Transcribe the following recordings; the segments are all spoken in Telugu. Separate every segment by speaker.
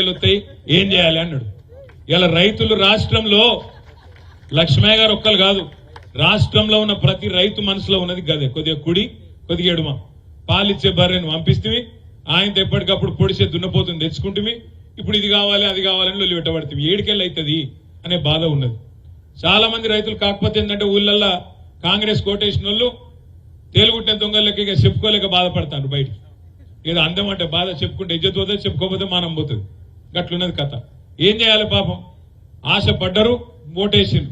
Speaker 1: ఏం చేయాలి అన్నాడు. ఇలా రైతులు రాష్ట్రంలో లక్ష్మయ్య గారు ఒక్కరు కాదు, రాష్ట్రంలో ఉన్న ప్రతి రైతు మనసులో ఉన్నది గదే, కొద్దిగా కుడి కొద్దిగా ఎడుమ. పాలిచ్చే బర్రెను పంపిస్తుంది, ఆయనతో ఎప్పటికప్పుడు పొడిచే దున్నపోతుంది తెచ్చుకుంటుంది. ఇప్పుడు ఇది కావాలి అది కావాలని లొల్లి పెట్టబడుతుంది. ఏడికెళ్ళి అవుతుంది అనే బాధ ఉన్నది చాలా మంది రైతులు. కాకపోతే ఏంటంటే ఊళ్ళల్లో కాంగ్రెస్ కోటేసిన వాళ్ళు తేలుగుట్టిన దొంగలకి చెప్పుకోలేక బాధపడతారు. బయటికి ఏదో అందం అంటే బాధ, చెప్పుకుంటే ఇజ్జత్ పోతుంది, చెప్పుకోకపోతే మానం పోతుంది. గట్లున్నది కథ. ఏం చేయాలి పాపం, ఆశపడ్డరు, ఓటేసిండు.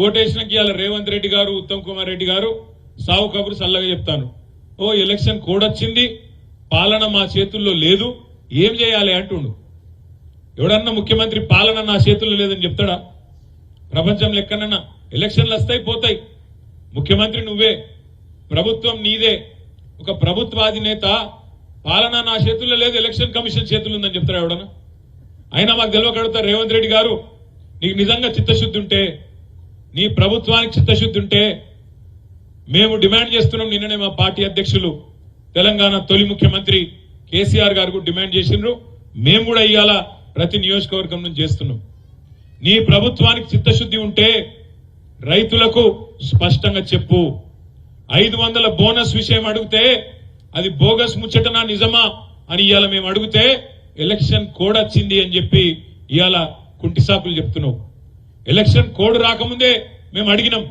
Speaker 1: ఓటేసినాక ఇవాళ రేవంత్ రెడ్డి గారు, ఉత్తమ్ కుమార్ రెడ్డి గారు సావు కబురు చల్లగా చెప్తాను. ఓ ఎలక్షన్ కోడ్ వచ్చింది, పాలన మా చేతుల్లో లేదు, ఏం చేయాలి అంటుండు. ఎవడన్నా ముఖ్యమంత్రి పాలన నా చేతుల్లో లేదని చెప్తాడా? ప్రపంచంలో ఎక్కడన్నా ఎలక్షన్లు వస్తాయి పోతాయి, ముఖ్యమంత్రి నువ్వే, ప్రభుత్వం నీదే. ఒక ప్రభుత్వాధినేత పాలన నా చేతుల్లో లేదు, ఎలక్షన్ కమిషన్ చేతుల్లో ఉందని చెప్తారా ఎవడన్నా? అయినా మాకు తెలియకడుగుతారు, రేవంత్ రెడ్డి గారు నీకు నిజంగా చిత్తశుద్ధి ఉంటే, నీ ప్రభుత్వానికి చిత్తశుద్ధి ఉంటే మేము డిమాండ్ చేస్తున్నాం. నిన్ననే మా పార్టీ అధ్యక్షులు తెలంగాణ తొలి ముఖ్యమంత్రి కేసీఆర్ గారు కూడా డిమాండ్ చేసిండ్రు. మేము కూడా ఇవాళ ప్రతి నియోజకవర్గం నుంచి చేస్తున్నాం. నీ ప్రభుత్వానికి చిత్తశుద్ధి ఉంటే రైతులకు స్పష్టంగా చెప్పు. 500 బోనస్ విషయం అడిగితే అది బోగస్ ముచ్చటనా నిజమా అని ఇవాళ మేము అడిగితే ఎలక్షన్ కోడ్ వచ్చింది అని చెప్పి ఇవాళ కుంటిసాకులు చెప్తున్నావు. ఎలక్షన్ కోడ్ రాకముందే మేము అడిగినాం,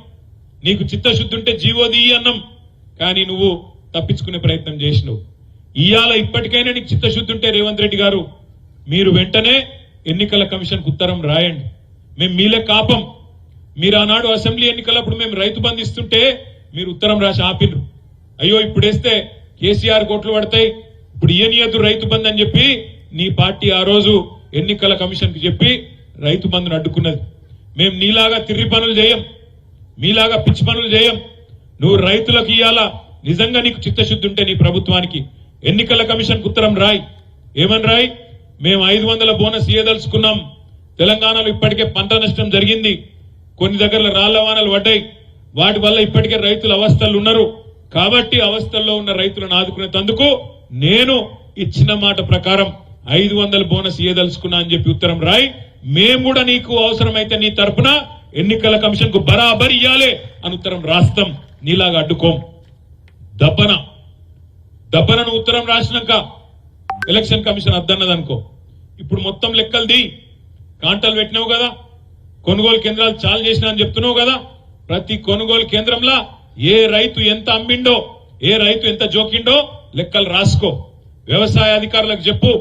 Speaker 1: నీకు చిత్తశుద్ధి ఉంటే జీవోది అన్నాం, కానీ నువ్వు తప్పించుకునే ప్రయత్నం చేసినావు. ఇవాళ ఇప్పటికైనా నీకు చిత్తశుద్ధి ఉంటే రేవంత్ రెడ్డి గారు మీరు వెంటనే ఎన్నికల కమిషన్కు ఉత్తరం రాయండి. మేము మీలే కాపం. మీరు ఆనాడు అసెంబ్లీ ఎన్నికలప్పుడు మేము రైతు బంధు ఇస్తుంటే మీరు ఉత్తరం రాసి ఆపిన్రు. అయ్యో ఇప్పుడు వేస్తే కేసీఆర్ కోట్లు పడతాయి, ఇప్పుడు ఇయ్యనియద్దు రైతు బంధు అని చెప్పి నీ పార్టీ ఆ రోజు ఎన్నికల కమిషన్ కి చెప్పి రైతు బంధును అడ్డుకున్నది. మేము నీలాగా తిర్రి పనులు చేయం, మీలాగా పిచ్చి పనులు చేయం. నువ్వు రైతులకు ఇయ్యాలా నిజంగా నీకు చిత్తశుద్ధి ఉంటే నీ ప్రభుత్వానికి ఎన్నికల కమిషన్ కు ఉత్తరం రాయి. ఏమని రాయి? మేము 500 బోనస్ ఇయ్యదలుచుకున్నాం. తెలంగాణలో ఇప్పటికే పంట నష్టం జరిగింది, కొన్ని దగ్గర రాళ్ల వానలు పడ్డాయి, వాటి వల్ల ఇప్పటికే రైతులు అవస్థలు ఉన్నారు. కాబట్టి అవస్థల్లో ఉన్న రైతులను ఆదుకునేందుకు నేను ఇచ్చిన మాట ప్రకారం 500 బోనస్ ఇయ్యదలుచుకున్నా అని చెప్పి ఉత్తరం రాయి. మేము కూడా నీకు అవసరమైతే నీ తరఫున ఎన్నికల కమిషన్ కు బరాబర్ ఇయ్యాలి అని ఉత్తరం రాస్తాం. నీలాగా అడ్డుకోం. దబ్బనను ఉత్తరం రాసినాక ఎలక్షన్ కమిషన్ అద్దన్నది అనుకో, ఇప్పుడు మొత్తం లెక్కలది కాంటలు పెట్టినావు కదా, కొనుగోలు కేంద్రాలు చాలు చేసినా అని చెప్తున్నావు కదా. ప్రతి కొనుగోలు కేంద్రంలో ఏ రైతు ఎంత అమ్మిండో, ఏ రైతు ఎంత జోకిండో లెక్కలు రాసుకో. వ్యవసాయ అధికారులకు చెప్పు,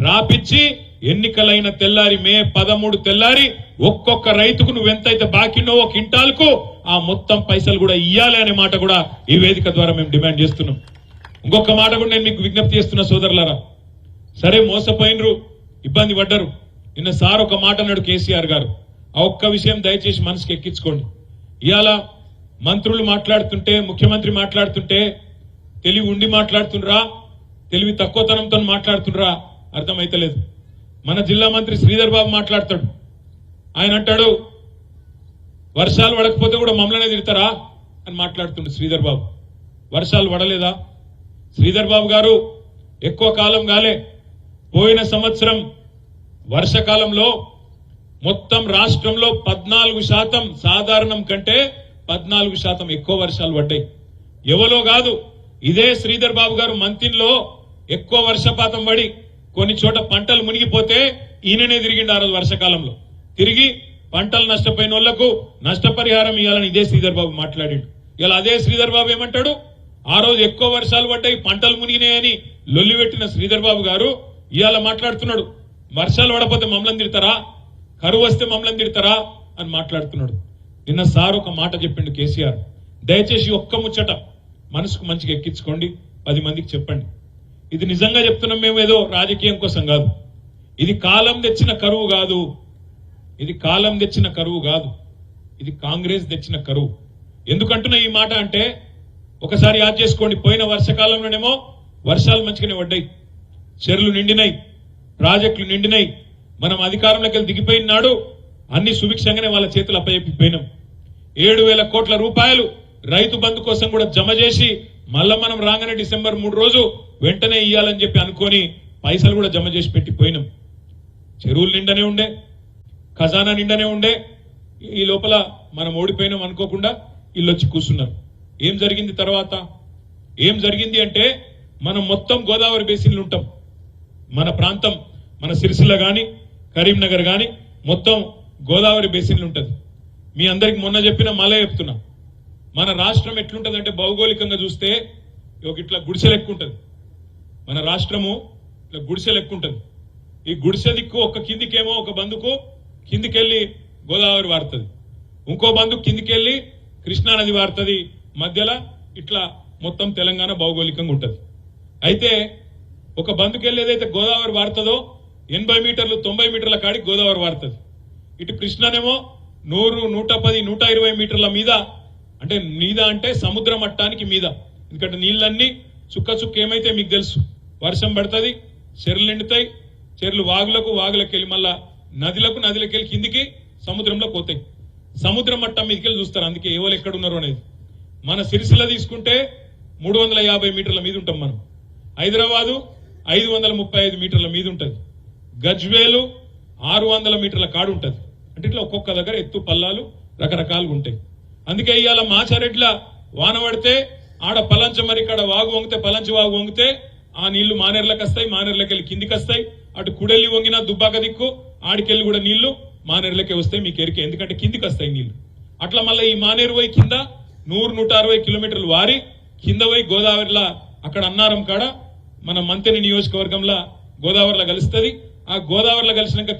Speaker 1: రాపిచ్చి ఎన్నికలైన తెల్లారి మే 13 తెల్లారి ఒక్కొక్క రైతుకు నువ్వెంతైతే బాకిండో ఒక క్వింటాల్కు ఆ మొత్తం పైసలు కూడా ఇయ్యాలి అనే మాట కూడా ఈ వేదిక ద్వారా మేము డిమాండ్ చేస్తున్నాం. ఇంకొక మాట కూడా నేను మీకు విజ్ఞప్తి చేస్తున్నా సోదరులారా. సరే మోసపోయినరు, ఇబ్బంది పడ్డరు. నిన్న సార్ ఒక మాట అన్నాడు కేసీఆర్ గారు, ఆ ఒక్క విషయం దయచేసి మనసుకి ఎక్కించుకోండి. ఇవాళ మంత్రులు మాట్లాడుతుంటే, ముఖ్యమంత్రి మాట్లాడుతుంటే తెలివి ఉండి మాట్లాడుతుండ్రా, తెలివి తక్కువతనంతో మాట్లాడుతుండ్రా అర్థమైతలేదు. మన జిల్లా మంత్రి శ్రీధర్ బాబు మాట్లాడతాడు. ఆయన అంటాడు వర్షాలు పడకపోతే కూడా మమ్మల్నే తిడతారా అని మాట్లాడుతుండు శ్రీధర్ బాబు. వర్షాలు పడలేదా? శ్రీధర్ బాబు గారు ఎక్కువ కాలం కాలే, పోయిన సంవత్సరం వర్షకాలంలో మొత్తం రాష్ట్రంలో 14% సాధారణం కంటే 14% ఎక్కువ వర్షాలు పడ్డాయి. ఎవరో కాదు, ఇదే శ్రీధర్ బాబు గారు మంతిన్లో ఎక్కువ వర్షపాతం పడి కొన్ని చోట పంటలు మునిగిపోతే ఈయననే తిరిగిండు. ఆ రోజు వర్షకాలంలో తిరిగి పంటలు నష్టపోయిన వాళ్లకు నష్టపరిహారం ఇవ్వాలని ఇదే శ్రీధర్ బాబు మాట్లాడిండు. ఇలా అదే శ్రీధర్ బాబు ఏమంటాడు, ఆ రోజు ఎక్కువ వర్షాలు పడ్డాయి, పంటలు మునిగినాయని లొల్లి పెట్టిన శ్రీధర్ బాబు గారు ఇవాళ మాట్లాడుతున్నాడు వర్షాలు పడపోతే మమ్మల్ని తిడతారా, కరువు వస్తే మమ్మల్ని తిడతారా అని మాట్లాడుతున్నాడు. నిన్న సార్ ఒక మాట చెప్పిండు కేసీఆర్, దయచేసి ఒక్క ముచ్చట మనసుకు మంచిగా ఎక్కించుకోండి, 10 మందికి చెప్పండి. ఇది నిజంగా చెప్తున్నాం, మేము ఏదో రాజకీయం కోసం కాదు. ఇది కాలం తెచ్చిన కరువు కాదు, ఇది కాలం తెచ్చిన కరువు కాదు, ఇది కాంగ్రెస్ తెచ్చిన కరువు. ఎందుకంటున్నా ఈ మాట అంటే ఒకసారి యాద్ చేసుకోండి. పోయిన వర్షకాలంలోనేమో వర్షాలు మంచిగానే పడ్డాయి, చెరువులు నిండినాయి, ప్రాజెక్టులు నిండినాయి. మనం అధికారంలోకి వెళ్ళి దిగిపోయిన నాడు అన్ని సుభిక్షంగానే వాళ్ళ చేతులు అప్పచెప్పిపోయినాం. 7,000 కోట్ల రూపాయలు రైతు బంధు కోసం కూడా జమ చేసి మళ్ళా మనం రాగానే డిసెంబర్ 3 రోజు వెంటనే ఇయ్యాలని చెప్పి అనుకొని పైసలు కూడా జమ చేసి పెట్టి పోయినాం. చెరువులు నిండనే ఉండే, ఖజానా నిండనే ఉండే. ఈ లోపల మనం ఓడిపోయినాం అనుకోకుండా వీళ్ళు వచ్చి కూర్చున్నారు. ఏం జరిగింది తర్వాత? ఏం జరిగింది అంటే మనం మొత్తం గోదావరి బేసిన్లు ఉంటాం. మన ప్రాంతం, మన సిరిసిల్ల గాని కరీంనగర్ గాని మొత్తం గోదావరి బేసిన్లు ఉంటది. మీ అందరికి మొన్న చెప్పిన మళ్ళీ చెప్తున్నా, మన రాష్ట్రం ఎట్లుంటదంటే భౌగోళికంగా చూస్తే ఇట్లా గుడిసె లెక్క ఉంటది. మన రాష్ట్రము ఇట్లా గుడిసె లెక్క ఉంటది. ఈ గుడిసె దిక్కు ఒక కిందికేమో ఒక బందుకు కిందికెళ్ళి గోదావరి వారుతుంది, ఇంకో బందుకు కిందికెళ్ళి కృష్ణానది వారుతుంది, మధ్యలో ఇట్లా మొత్తం తెలంగాణ భౌగోళికంగా ఉంటది. అయితే ఒక బందుకెళ్ళి ఏదైతే గోదావరి వారుతుందో 80 మీటర్లు 90 మీటర్ల కాడికి గోదావరి వారుతుంది. ఇటు కృష్ణనేమో 100, 110, 120 మీటర్ల మీద, అంటే మీద అంటే సముద్ర మట్టానికి మీద. ఎందుకంటే నీళ్ళన్నీ చుక్క చుక్క ఏమైతే మీకు తెలుసు, వర్షం పడుతుంది, చెర్లు నిండుతాయి, చెర్లు వాగులకు వెళ్ళి మళ్ళా నదిలకు వెళ్ళి కిందికి సముద్రంలో పోతాయి. సముద్ర మట్టం మీదకి వెళ్ళి చూస్తారు. అందుకే ఎవరు ఎక్కడ ఉన్నారు అనేది. మన సిరిసిల్ల తీసుకుంటే 350 మీటర్ల మీద ఉంటాం మనం. హైదరాబాదు 535 మీటర్ల మీద ఉంటది. గజ్వేలు 600 మీటర్ల కాడు ఉంటది. అంటే ఇట్లా ఒక్కొక్క దగ్గర ఎత్తు పల్లాలు రకరకాలుగా ఉంటాయి. అందుకే ఇవాళ మాచారెడ్ల వాన పడితే ఆడ పలంచమరి కాడ వాగు వంగితే, పలంచి వాగు వంగితే ఆ నీళ్లు మానేర్లకు వస్తాయి, మానేర్లకి వెళ్ళి కిందికి వస్తాయి. అటు కుడెల్లి వంగినా దుబ్బాక దిక్కు ఆడికెళ్ళి కూడా నీళ్లు మానేర్లకే వస్తాయి. మీకు ఎరికే, ఎందుకంటే కిందికి వస్తాయి నీళ్లు. అట్లా మళ్ళీ ఈ మానేరు పోయి కింద 100-160 కిలోమీటర్లు వారి కింద పోయి గోదావరిలో అక్కడ అన్నారం కాడ మన మంతెని నియోజకవర్గంలో గోదావరిలో కలుస్తుంది. ఆ గోదావరిలో కలిసినాక